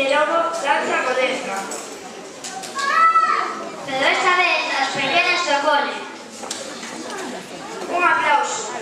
el lobo lanza coneja. Pero esta vez los pequeños dragones. Un aplauso.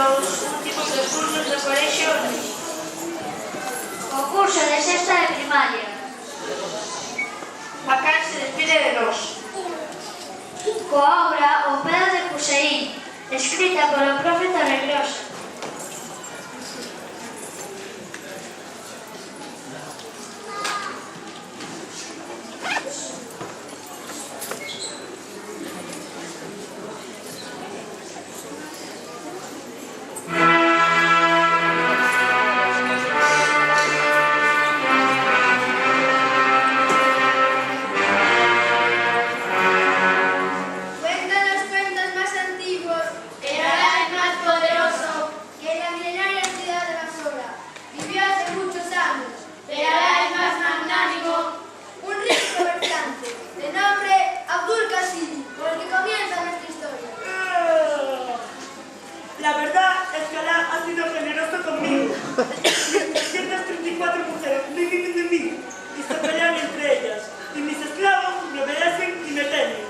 los últimos cursos do colexio. O curso de sexta de primaria. A cal se despide de nós. Coa obra O pedo de Cuseín, escrita polo profe Torregrosa. Cuentan los cuentos más antiguos que Alá es más poderoso que la milenaria ciudad de Basora. Vivió hace muchos años, pero Alá es más magnánimo. Un rico comerciante de nombre Abdul Qasim, por el que comienza nuestra historia. La verdad es que Alá ha sido generoso conmigo. 334 mujeres viven de mí y se pelean entre ellas. Y mis esclavos me obedecen y me temen.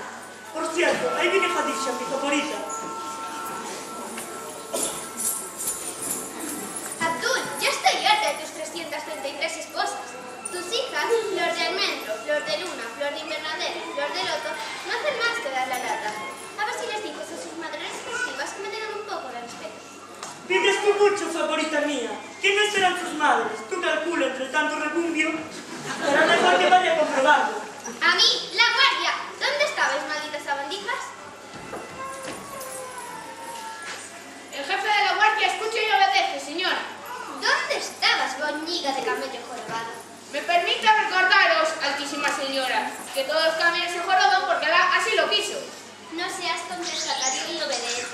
Por cierto, ahí viene Khadija, mi favorita. Abdul, ya estoy harta de tus 333 esposas. Tus hijas, Flor de Almendro, Flor de Luna, Flor de Invernadero, Flor de Loto, no hacen más que dar la lata. A ver si les digo a sus madres respectivas que me tengan un poco de respeto. Pides tú mucho, favorita mía. ¿Quiénes serán sus madres? Tú calcula entre tanto rebumbio. Será mejor que vaya a comprobarlo. A mí, la guardia. ¿Dónde estabais, malditas sabandijas? El jefe de la guardia escucha y obedece, señora. ¿Dónde estabas, boñiga de camello jorobado? Me permite recordaros, altísima señora, que todos los camellos se joroban porque Alá así lo quiso. No seas contestatario y obedece.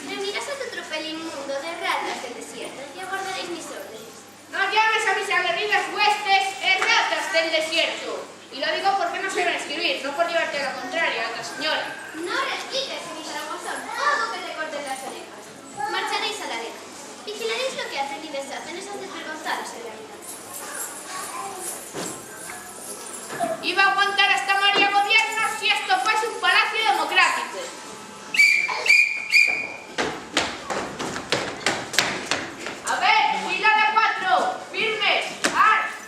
Reunirás a tu tropel inmundo de ratas del desierto y aguardaréis mis órdenes. No llames a mis aguerridas huestes ratas del desierto. Y lo digo porque no saben escribir, no por llevarte a la contraria, alta señora. No respites, mi trabozón, hago que te corten las orejas. Marcharéis a la arena. Vigilaréis lo que hacen y deshacen esos desvergonzados en la vida. Iba a aguantar hasta María Gobierno si esto fuese un palacio democrático. A ver, filada 4, firmes,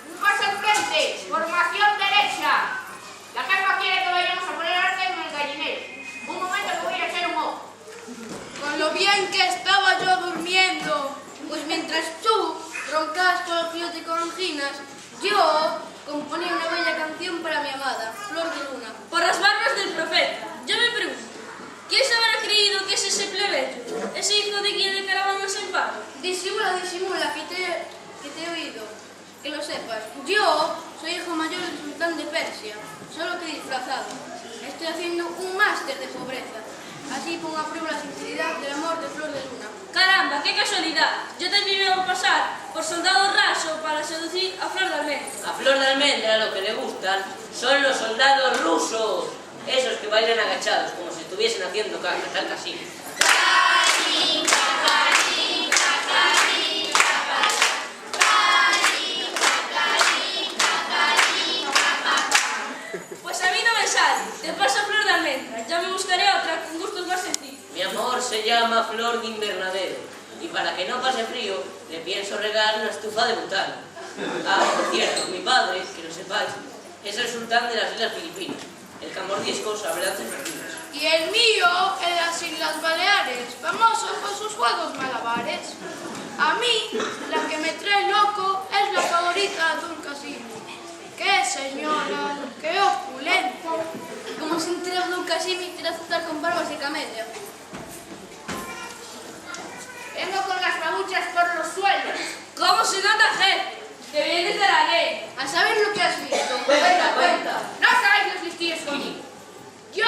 un paso al frente, formación derecha. La jefa quiere que vayamos a poner orden en el gallinero. Un momento que voy a echar un ojo. Con lo bien que estaba yo durmiendo, pues mientras tú roncabas con el frío y con anginas, yo componía una bella canción para mi amada, Flor de Luna, por las barbas del profeta. Yo me pregunto, ¿quién se habrá creído que es ese plebeyo? ¿Ese hijo de quien le caravan el palo? Disimula, disimula, que te he oído, que lo sepas. Yo soy hijo mayor del sultán de Persia, solo que disfrazado. Estoy haciendo un máster de pobreza. Así pongo a prueba la sinceridad del amor de Flor de Luna. ¡Caramba, qué casualidad! Yo también me voy a pasar por soldado raso para seducir a Flor de Almendra. A Flor de Almendra lo que le gustan son los soldados rusos, esos que bailan agachados, como si estuviesen haciendo caca, tal así. Pues a mí no me sale. Te paso Flor de Almendra. Ya me buscaré otra con gustos más sencillos. Mi amor se llama Flor de Invernadero y para que no pase frío le pienso regalar una estufa de butano. Ah, por cierto, mi padre, que lo sepáis, es el sultán de las Islas Filipinas, el que mordisco sabe lanzas perdidas. Y el mío en las Islas Baleares, famoso por sus juegos malabares. A mí, la que me trae loco es la favorita de Abdul Qasim. ¡Qué señora! ¡Qué opulenta! Como si entre Abdul Qasim y quiera azotar con barbas de camello. Vengo con las babuchas por los suelos. ¿Cómo se nota, jefe? Que vienes de la ley. A saber lo que has visto. Cuenta, cuenta. No sabéis los listillos conmigo. Yo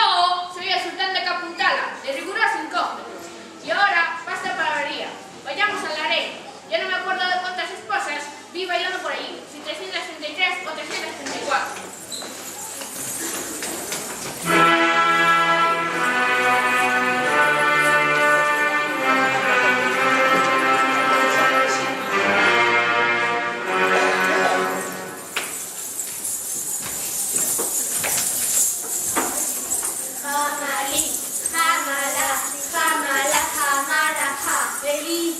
soy el sultán de Capuntala, de riguroso incógnito. Y ahora basta palabrería. Vayamos a la arena. Ya no me acuerdo de cuántas esposas vi bailando por allí. Si 333 o 334.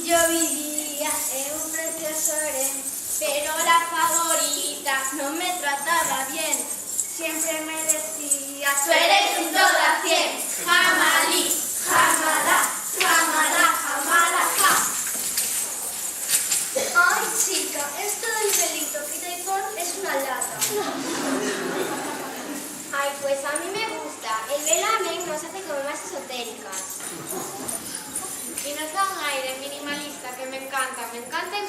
Yo vivía en un precioso Edén, pero la favorita no me trataba bien. Siempre me decía, tú eres un todo a 100. Jamalí, jamalá, jamalá, jamalá, ja. Ay, chica, esto del velito que te pon es una lata. Ay, pues a mí me gusta. El velamen nos hace como más esotéricas. Y nos da un aire minimalista que me encanta y me encanta. ¿Y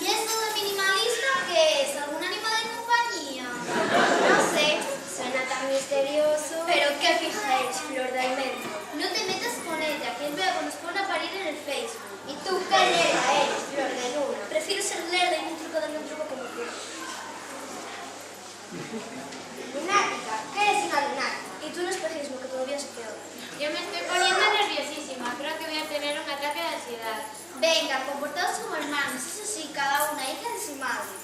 esto de minimalista qué es? ¿Algún animal de compañía? No sé, suena tan misterioso. Pero qué fija eres, Flor de Almendro. No te metas con ella, que luego nos pone a parir en el Facebook. Y tú qué lerda eres, Flor de Luna. Prefiero ser lerda y un truco darme un truco como tú. Lunática, ¿qué es una lunática? Y tú un espejismo que todavía se queda. Yo me estoy poniendo nerviosísima. Creo que voy a tener un ataque de ansiedad. Venga, comportaos como hermanos, eso sí, cada una hija de su madre.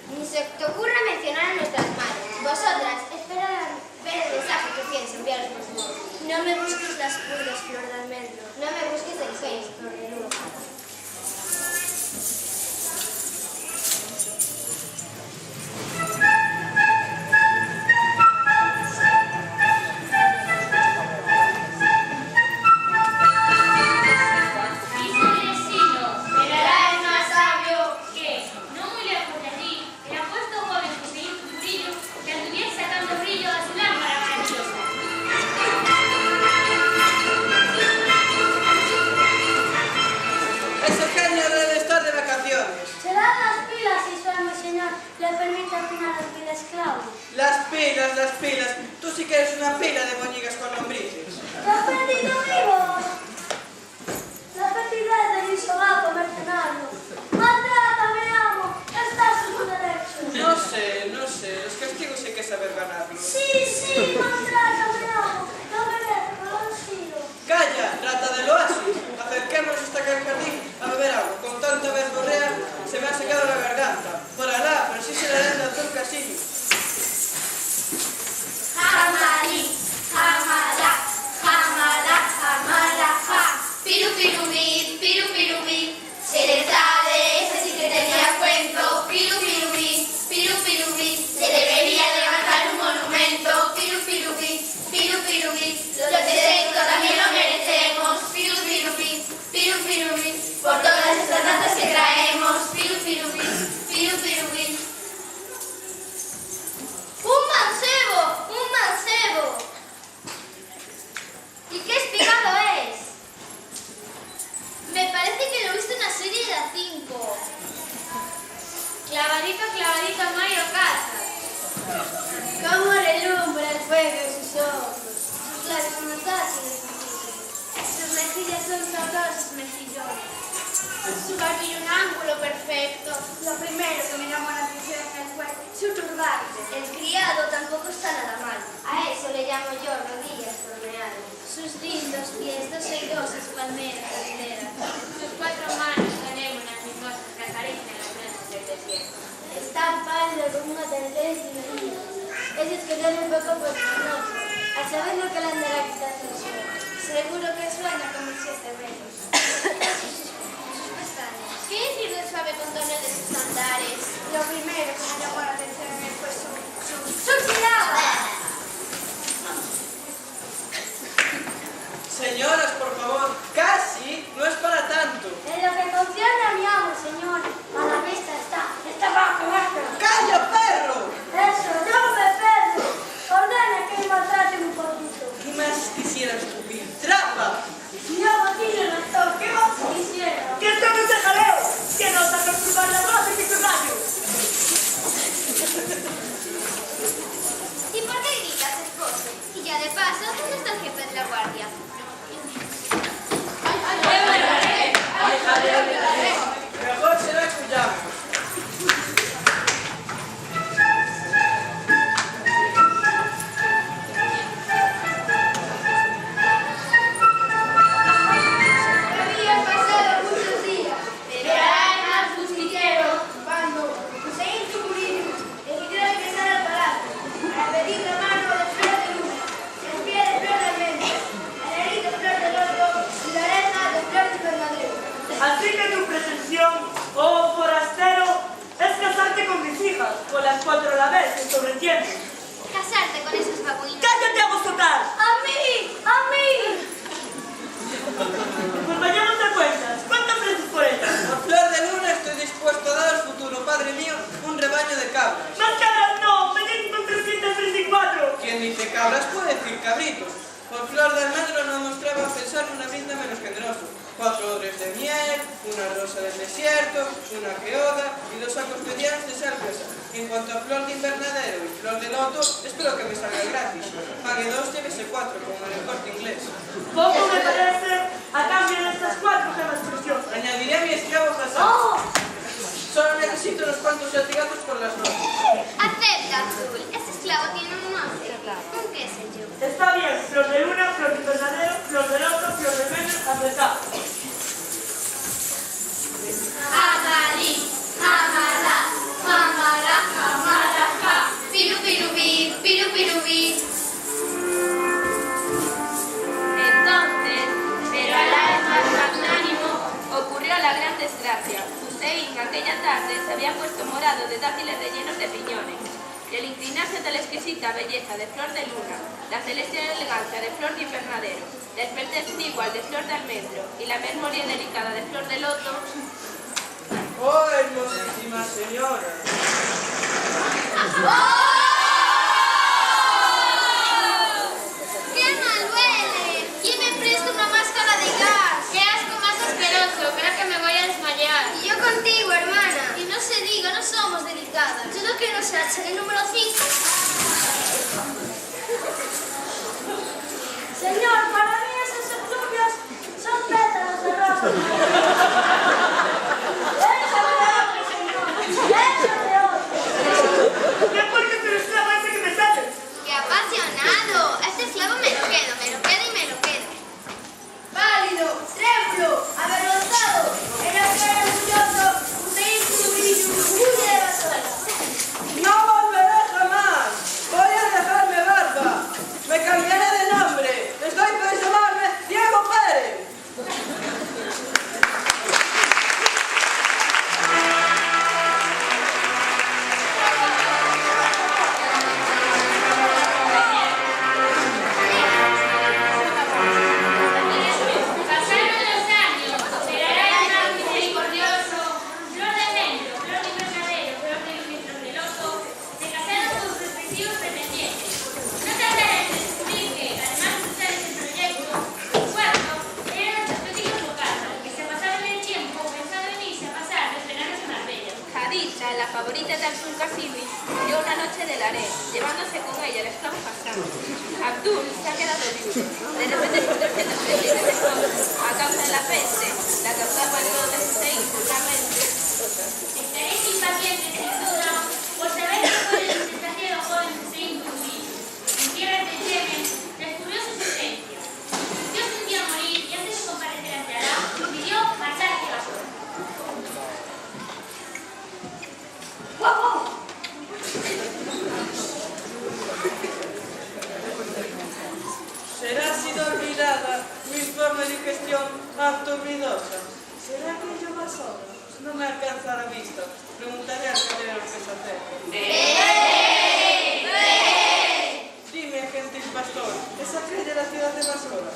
Ni se te ocurra mencionar a nuestras madres. Vosotras, esperad ver el mensaje que pienso enviaros por favor. No me busques las pulgas, Flor de Almendro. No me busques el Face, Flor de Luna. Las pilas. Tú sí que eres una pila de moñigas con lombrices. ¿Te has perdido vivo? La fertilidad de mi sobaco mercenario. ¡Maltrátame, amo! Estás en tu derecho. No sé. Los castigos hay que saber ganarlos. Sí, maltrátame, amo. No me dejes, no lo sigo. ¡Calla, rata del oasis! Acerquémonos hasta aquel jardín a beber agua. Con tanta verborrea se me ha secado la garganta. Por Alá, pero sí se le da el azúcar así. Jamalí, jamalá, jamalá, jamalá, ja. Piru, pirubí, se les da de ese sí que tenía cuento. Piru, pirubí, se debería levantar un monumento. Piru, pirubí, los de dentro también lo merecemos. Piru, pirubí, por todas estas ratas que traemos. Piru, pirubí. ¡Un mancebo! ¿Y qué espigado es? Me parece que lo he visto en una serie de la 5. Clavadito, Mario Casas. Cómo relumbra el fuego en sus ojos. Sus labios son los ácidos. Sus mejillas son sabrosos mejillones. Su barbilla un ángulo perfecto. Lo primero que me llamó la atención fue su turbante. El criado tampoco está nada mal. A eso le llamo yo rodillas torneadas. Sus lindos pies, dos airosas palmeras jardíneras. Sus 4 manos anémonas mimosas que acarician las mesas del desierto. Está pálido con una tendencia inmensa. Esos que tienen poco por su noche. A saber lo que le andará quitando el sueño. Seguro que sueña como 7 veces. Sus pestañas. ¿Qué decir del suave contorno de sus andares? Lo primero que me llamó la atención fue su tirada. Señoras, por favor, casi no es para tanto. En lo que concierne a mi amo, señor, a la vista está bajo nuestro. ¡Calla, perro! Eso, no me perdo. Ordena que me maltraten un poquito. ¿Qué más quisieras tu piltrapa? Yo botillo no estoy, ¿qué más quisiera? ¿Qué es ese jaleo? Que nos ha perturbado la base que tu radio. ¿Y por qué gritas, esposo? Y ya de paso, ¿dónde está el jefe de la guardia? Mejor será que huyamos. una rosa del desierto, una queoda y 2 sacos medianos de sal gruesa. En cuanto a flor de invernadero y flor de loto, espero que me salga gratis. Pague 2, llévese 4, como en el Corte Inglés. Poco me parece a cambio de estas 4 gemas preciosas. Añadiré a mi esclavo Hassan. ¡Oh! Solo necesito unos cuantos latigazos por las noches. Acepta, Azul. Ese esclavo tiene un nombre. Un qué sé yo. Está bien, flor de luna, flor de invernadero, flor de loto, flor de menos, aceptado. Jamali, jamala, jamala, jamala, ja. Piru, piru, bi, piru, piru, bi. Entonces, pero Alá es más magnánimo, ocurrió la gran desgracia. Hussein aquella tarde se había puesto morado de dátiles rellenos de piñones, y al inclinarse de la exquisita belleza de flor de luna, la celeste elegancia de flor de invernadero, la expertez igual de flor de almendro y la memoria delicada de flor de loto, ¡Oh, hermosísima señora! ¡Qué mal huele! ¿Quién me presta una máscara de gas? ¡Qué asco más asqueroso! Creo que me voy a desmayar. Y yo contigo, hermana. Y no se diga, no somos delicadas. Yo no quiero ser el número 5. Señor, para mí esas efluvias son pétalos de rosa. Échame otro, señor. Échame otro. ¿Qué por qué te lo esclavo ese que me sale? ¡Qué apasionado! Este esclavo me lo quedo y me lo quedo. Pálido, trémulo, avergonzado, era orgulloso, huye de basura. ¡No volveré jamás! ¡Voy a dejarme barba! ¡Me cambiaré de nombre! ¡Estoy por llamarme Diego Pérez! pasaron los años, pero Alá es más misericordioso, flor de almendro, flor de invernadero, flor de luna y flor de loto, se casaron sus respectivos pretendientes. No tardaron en descubrir que, además de usar ese proyecto, su cuarto eran los estéticos locales, que se pasaban el tiempo pensando en irse a pasar los veranos en Marbella. Khadija, la favorita de Abdul Qasimi, dio una noche del harén, llevándose con ella el esclavo Hassan. Abdul se ha quedado viudo. De repente su tercera a causa de la peste, la causaba el todo de Hussein, seguramente. Estaréis impacientes, sin duda, por saber que fue el desgraciado joven Hussein Bourbis. En tierras de Yemen, descubrió su sentencia. Dio su día a morir y antes de comparecer ante Alá, pidió marchar hacia la zona. ¿Será sido olvidada mi forma de digestión ruidosa? ¿Será que yo más obras? No me alcanza la vista. Preguntaré al cadero que se hace. Dime, gentil pastor, ¿es aquella la ciudad de Basora?